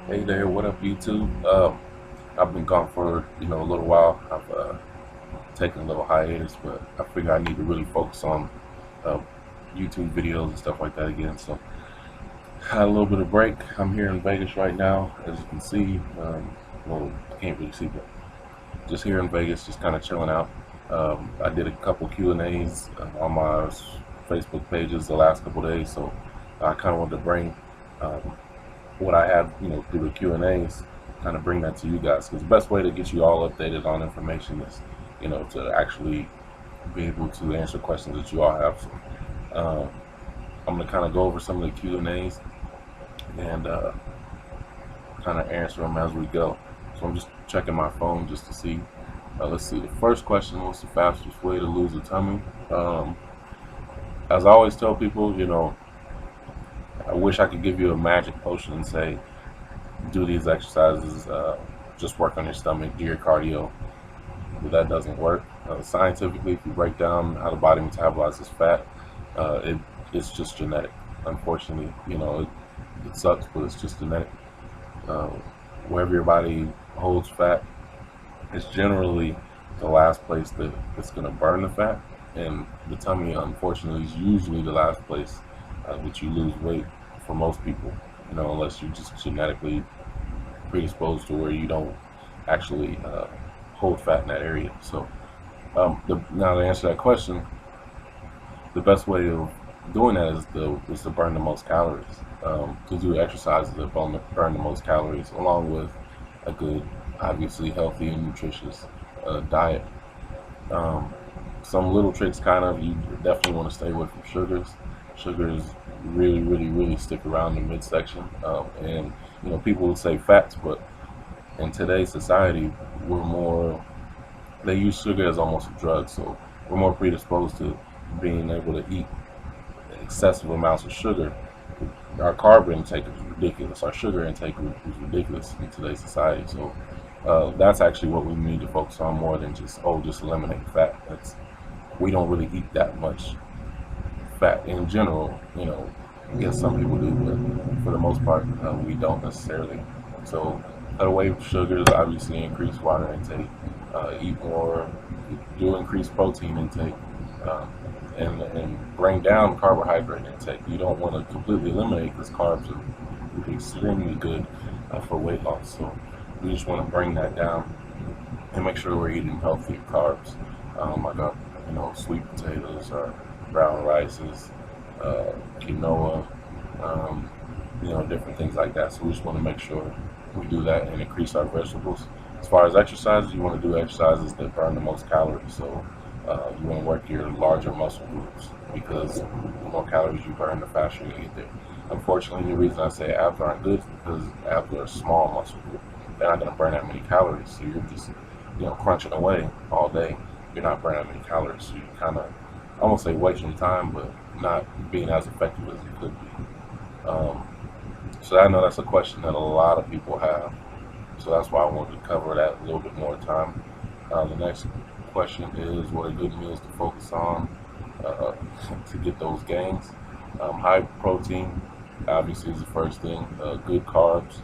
Hey there, what up, YouTube? I've been gone for a little while. I've taken a little hiatus, but I figure I need to really focus on uh, YouTube videos and stuff like that again. So had a little bit of break. I'm here in Vegas right now, as you can see. Well, you can't really see, but just here in Vegas, just kind of chilling out. I did a couple Q&As on my Facebook pages the last couple days, so I kind of wanted to bring um, what I have, through the Q&As, kind of bring that to you guys. Because the best way to get you all updated on information is, to actually be able to answer questions that you all have. So, I'm going to kind of go over some of the Q&As and kind of answer them as we go. So I'm just checking my phone just to see. Let's see. The first question: what's the fastest way to lose a tummy? Um, as I always tell people, I wish I could give you a magic potion and say, do these exercises, just work on your stomach, do your cardio. But that doesn't work. Scientifically, if you break down how the body metabolizes fat, it's just genetic. Unfortunately, it sucks, but it's just genetic. Uh, Wherever your body holds fat, it's generally the last place that it's going to burn the fat. And the tummy, unfortunately, is usually the last place that you lose weight for most people, unless you're just genetically predisposed to where you don't actually hold fat in that area. So now to answer that question, the best way of doing that is to burn the most calories. To do exercises that burn the most calories, along with a good, obviously healthy and nutritious diet. Um, some little tricks, kind of, you definitely want to stay away from sugars. Sugars really, really, really stick around the midsection, and people would say fats, but in today's society, we're more, they use sugar as almost a drug, so we're more predisposed to being able to eat excessive amounts of sugar. Our carb intake is ridiculous. Our sugar intake is ridiculous in today's society. So that's actually what we need to focus on more than just eliminate fat. We don't really eat that much fat in general. I guess some people do, but for the most part, we don't necessarily. So cut away from sugars, obviously increase water intake, eat more, do increase protein intake, um, and bring down carbohydrate intake. You don't want to completely eliminate, because carbs are extremely good for weight loss. So we just want to bring that down and make sure we're eating healthy carbs, like sweet potatoes or brown rices, quinoa, um, different things like that. So we just want to make sure we do that and increase our vegetables. As far as exercises, you want to do exercises that burn the most calories. So you want to work your larger muscle groups, because the more calories you burn, the faster you get there. Unfortunately, the reason I say abs aren't good is because abs are a small muscle group. They're not going to burn that many calories, so you're just crunching away all day. You're not burning that many calories, so you kind of, I won't say wasting time, but not being as effective as you could be. So I know that's a question that a lot of people have. So that's why I wanted to cover that a little bit more time. The next question is, what are good meals to focus on uh, to get those gains? High protein, obviously, is the first thing. Good carbs.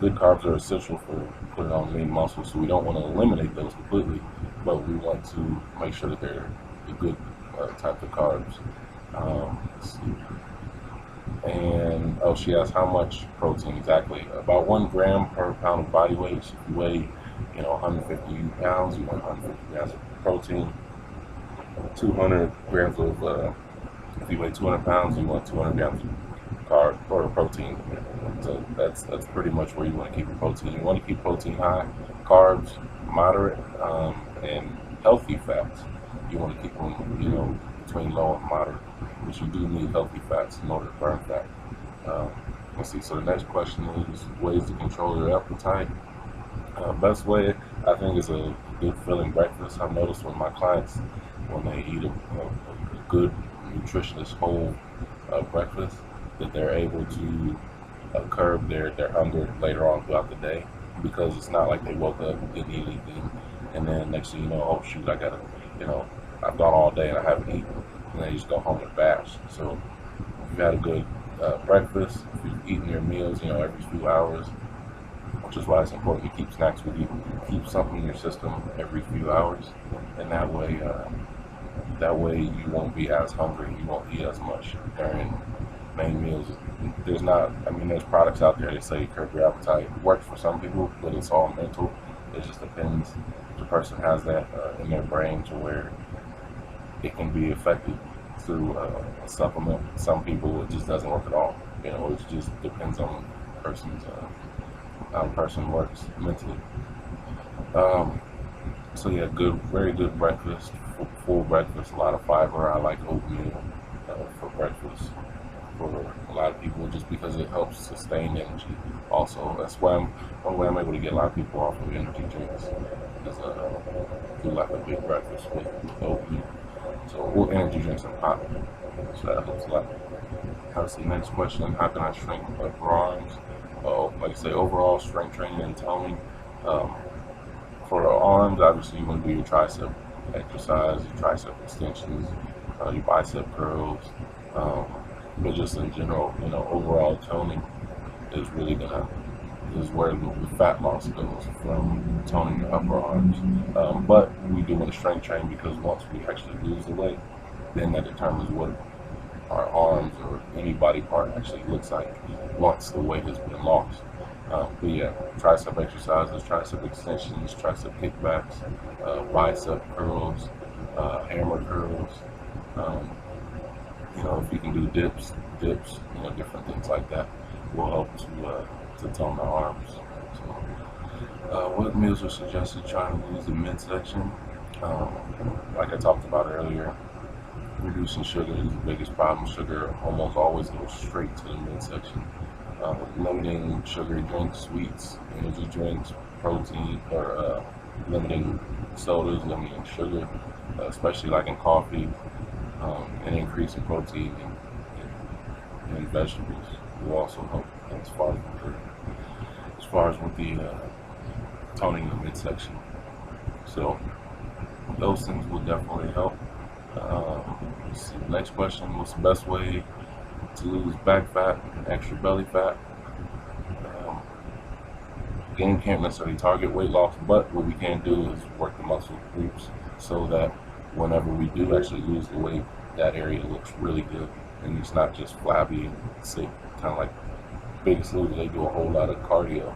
Good carbs are essential for putting on lean muscle, so we don't want to eliminate those completely, but we want to make sure that they're the good type of carbs. Let's see. And oh, she asked how much protein exactly. About 1 gram per pound of body weight. So if you weigh, 150 pounds, you want 150 grams of protein. 200 grams of, if you weigh 200 pounds, you want 200 grams of carb or protein. So that's pretty much where you want to keep your protein. You want to keep protein high, carbs moderate, and healthy fats. You want to keep them, between low and moderate, but you do need healthy fats in order to burn fat. Um, let's see. So the next question is ways to control your appetite. Best way, I think, is a good filling breakfast. I've noticed with my clients, when they eat a good, nutritious, whole breakfast, that they're able to curb their hunger later on throughout the day, because it's not like they woke up, didn't eat anything, and then next thing you know, oh shoot, I gotta, you know, I've gone all day and I haven't eaten, and they just go home and bash. So if you had a good breakfast, if you've eaten your meals, every few hours, which is why it's important to keep snacks with you. Keep something in your system every few hours, and that way you won't be as hungry. You won't eat as much during main meals. There's not, I mean, there's products out there that say curb your appetite. It works for some people, but it's all mental. It just depends. The person has that in their brain to where it can be affected through a supplement. Some people it just doesn't work at all. You know, it just depends on person's how a person works mentally. Um, so yeah, very good breakfast, full breakfast, a lot of fiber. I like oatmeal for breakfast for a lot of people just because it helps sustain energy. Also, that's why one way I'm able to get a lot of people off of energy drinks is do like a big breakfast with oatmeal. So what energy drinks and pop. So that helps a lot. How's the next question? How can I shrink upper arms? Oh, like I say, overall strength training and toning. Um, for the arms, obviously you want to do your tricep exercise, your tricep extensions, your bicep curls. Um, but just in general, you know, overall toning is really is where the fat loss goes from toning the upper arms. But we do want to strength train because once we actually lose the weight, then that determines what our arms or any body part actually looks like once the weight has been lost. But yeah, tricep exercises, tricep extensions, tricep kickbacks, bicep curls, hammer curls. Um, you know, if you can do dips, you know, different things like that will help to tone the arms. So, what meals are suggested trying to lose the midsection? Like I talked about earlier, reducing sugar is the biggest problem. Sugar almost always goes straight to the midsection. Limiting sugary drinks, sweets, energy drinks, protein, or limiting sodas, limiting sugar, especially like in coffee, and increasing protein in vegetables will also help as far as with the toning the midsection. So those things will definitely help. Let's see, next question: what's the best way to lose back fat and extra belly fat? Um, Again, can't necessarily target weight loss, but what we can do is work the muscle groups so that whenever we do actually lose the weight, that area looks really good and it's not just flabby and sick. Kind of like biggest loser, they do a whole lot of cardio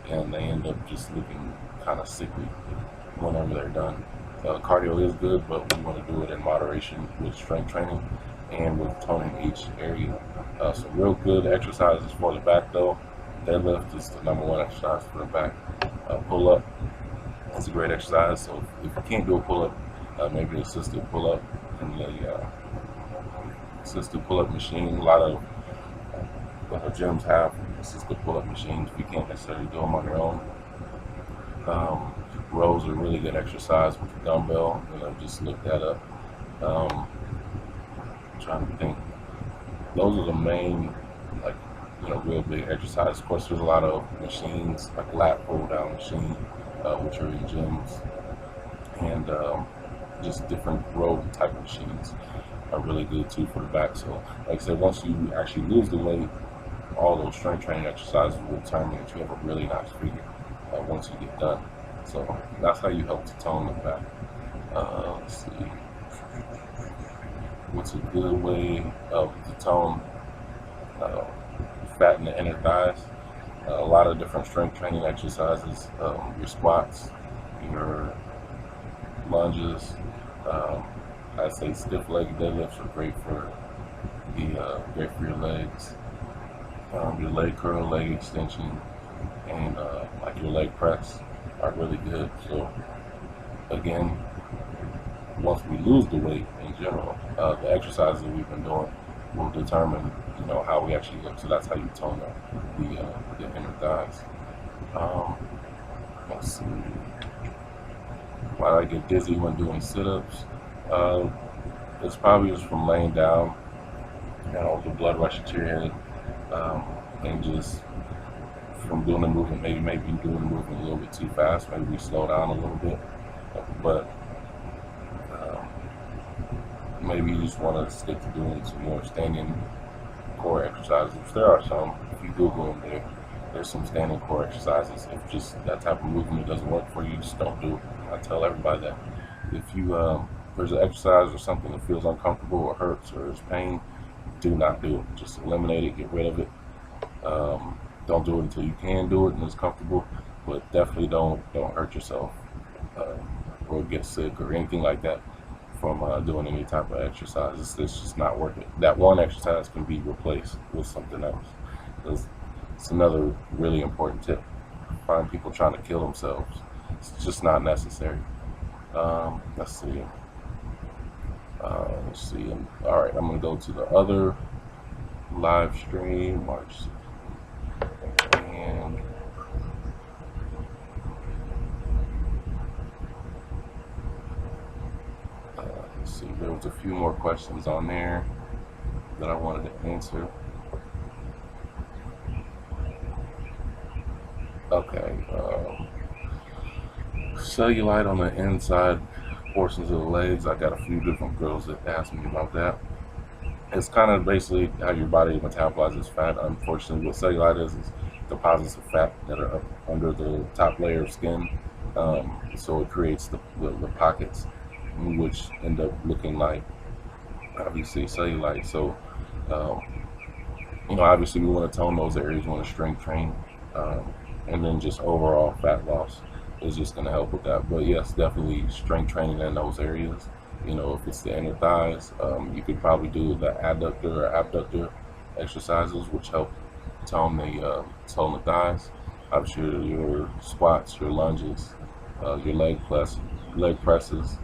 and they end up just looking kind of sickly whenever they're done. Cardio is good, but we want to do it in moderation with strength training and with toning each area. Some real good exercises for the back though. Deadlift is the #1 exercise for the back. Pull up is a great exercise. So if you can't do a pull up, maybe assisted pull up in the assisted pull up machine. A lot of gyms have assisted pull up machines if you can't necessarily do them on your own. Rows are really good exercise with the dumbbell. You know, just look that up. Trying to think. Those are the main, like, you know, real big exercise. Of course, there's a lot of machines like lat pull down machine, which are in gyms, and just different row type machines are really good too for the back. So, like I said, once you actually lose the weight, all those strength training exercises will determine that you have a really nice figure once you get done. So that's how you help to tone the back. Let's see. What's a good way to tone fat in the inner thighs? A lot of different strength training exercises. Your squats, your lunges. I'd say stiff leg deadlifts are great for your legs. Your leg curl, leg extension, and like your leg press are really good. So again, once we lose the weight in general, the exercises that we've been doing will determine, you know, how we actually look. So that's how you tone the inner thighs. Let's see. Why I get dizzy when doing sit-ups? It's probably just from laying down, you know, the blood rushing to your head, and just from doing the movement. Maybe doing the movement a little bit too fast. Maybe we slow down a little bit, but maybe you just want to stick to doing some more standing core exercises. There are some. If you Google them, There's some standing core exercises. If just that type of movement doesn't work for you, just don't do it. I tell everybody that. If you there's an exercise or something that feels uncomfortable or hurts or is pain, do not do it. Just eliminate it, get rid of it. Don't do it until you can do it and it's comfortable, but definitely don't hurt yourself uh, or get sick or anything like that from doing any type of exercise. It's just not worth it. That one exercise can be replaced with something else. It's another really important tip. Find people trying to kill themselves. It's just not necessary. Let's see. Let's see. All right, I'm gonna go to the other live stream, March, and let's see. There was a few more questions on there that I wanted to answer. Okay. Cellulite on the inside portions of the legs. I got a few different girls that asked me about that. It's kind of basically how your body metabolizes fat. Unfortunately, what cellulite is deposits of fat that are up under the top layer of skin. So it creates the pockets, which end up looking like, obviously, cellulite. So, obviously we want to tone those areas, we want to strength train, and then just overall fat loss is just going to help with that. But yes, definitely strength training in those areas. If it's the inner thighs, you could probably do the adductor or abductor exercises, which help tone the thighs. Obviously, your squats, your lunges, your leg presses,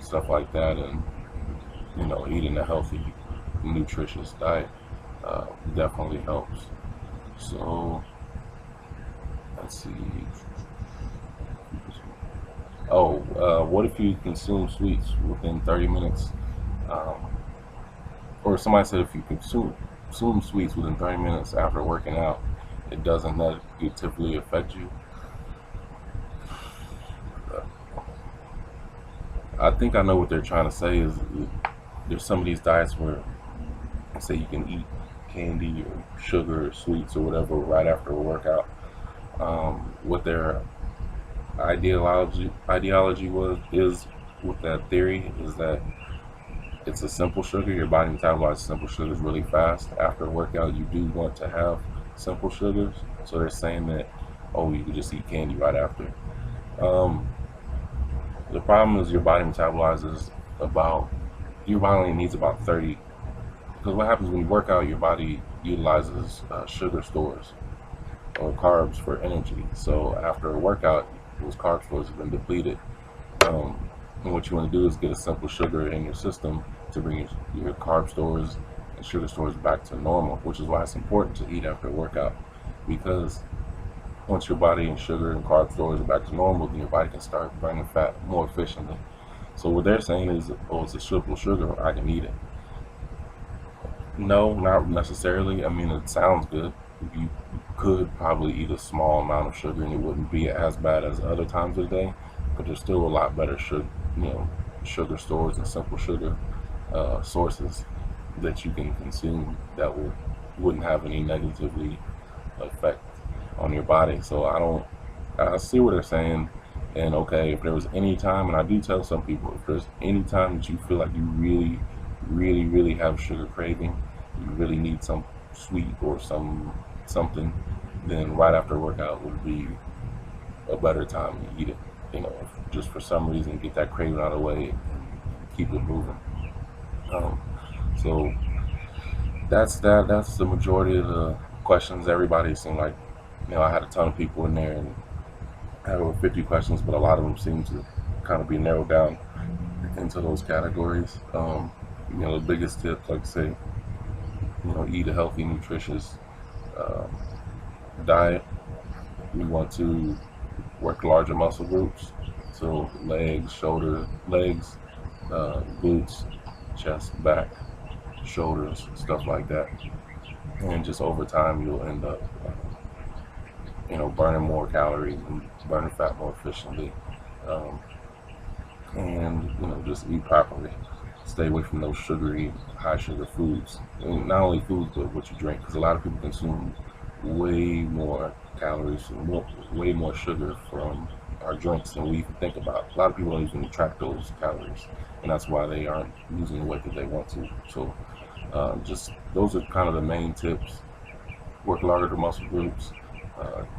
stuff like that, and eating a healthy, nutritious diet definitely helps. So let's see. What if you consume sweets within 30 minutes? Or somebody said if you consume sweets within 30 minutes after working out, it doesn't negatively affect you. I think I know what they're trying to say is there's some of these diets where say you can eat candy or sugar or sweets or whatever right after a workout. What their ideology is with that theory is that it's a simple sugar. Your body metabolizes simple sugars really fast. After a workout, you do want to have simple sugars. So they're saying that, you can just eat candy right after. The problem is your body only needs about 30. Because what happens when you work out, your body utilizes sugar stores or carbs for energy. So after a workout, those carb stores have been depleted. And what you want to do is get a simple sugar in your system to bring your carb stores and sugar stores back to normal, which is why it's important to eat after a workout. Because once your body and sugar and carb stores are back to normal, then your body can start burning fat more efficiently. So what they're saying is, it's a simple sugar, I can eat it. No, not necessarily. I mean, it sounds good. You could probably eat a small amount of sugar and it wouldn't be as bad as other times of the day, but there's still a lot better sugar stores and simple sugar sources that you can consume that wouldn't have any negatively effect on your body. So I see what they're saying. And okay, if there was any time, and I do tell some people, if there's any time that you feel like you really, really, really have sugar craving, you really need some sweet or something, then right after workout would be a better time to eat it. Just for some reason, get that craving out of the way and keep it moving. So that's the majority of the questions. Everybody seemed like, I had a ton of people in there and I had over 50 questions, but a lot of them seem to kind of be narrowed down into those categories. The biggest tip, like I say, eat a healthy, nutritious diet. We want to work larger muscle groups, so legs, glutes, chest, back, shoulders, stuff like that. And just over time, you'll end up, burning more calories and burning fat more efficiently. And just eat properly. Stay away from those sugary, high sugar foods. And not only foods, but what you drink, because a lot of people consume way more calories and way more sugar from our drinks than we even think about. A lot of people don't even track those calories, and that's why they aren't losing the weight that they want to. So just those are kind of the main tips. Work larger muscle groups,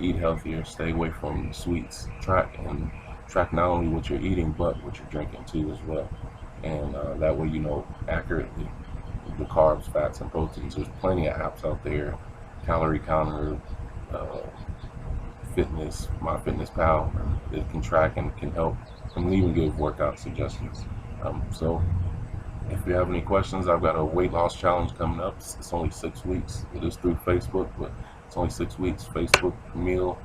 eat healthier, stay away from sweets, track not only what you're eating but what you're drinking too as well, and that way you know accurately the carbs, fats, and proteins. There's plenty of apps out there, Calorie Counter, uh, Fitness, MyFitnessPal, that can track and can help and even give workout suggestions. So if you have any questions, I've got a weight loss challenge coming up. It's only 6 weeks. It is through Facebook, but it's only 6 weeks. Facebook meal,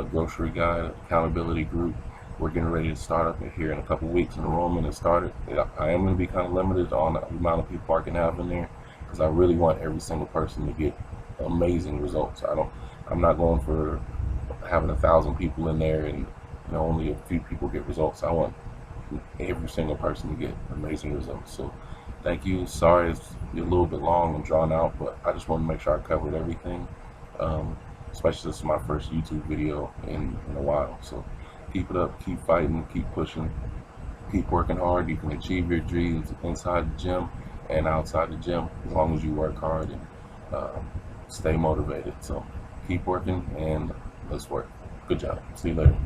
grocery guide, accountability group. We're getting ready to start up here in a couple weeks. Enrollment has started. I am going to be kind of limited on the amount of people I can have in there because I really want every single person to get amazing results. I'm not going for having 1,000 people in there and only a few people get results. I want every single person to get amazing results. So thank you. Sorry it's a little bit long and drawn out, but I just want to make sure I covered everything. Especially this is my first YouTube video in a while. So keep it up, keep fighting, keep pushing, keep working hard. You can achieve your dreams inside the gym and outside the gym as long as you work hard and stay motivated. So keep working and let's work. Good job. See you later.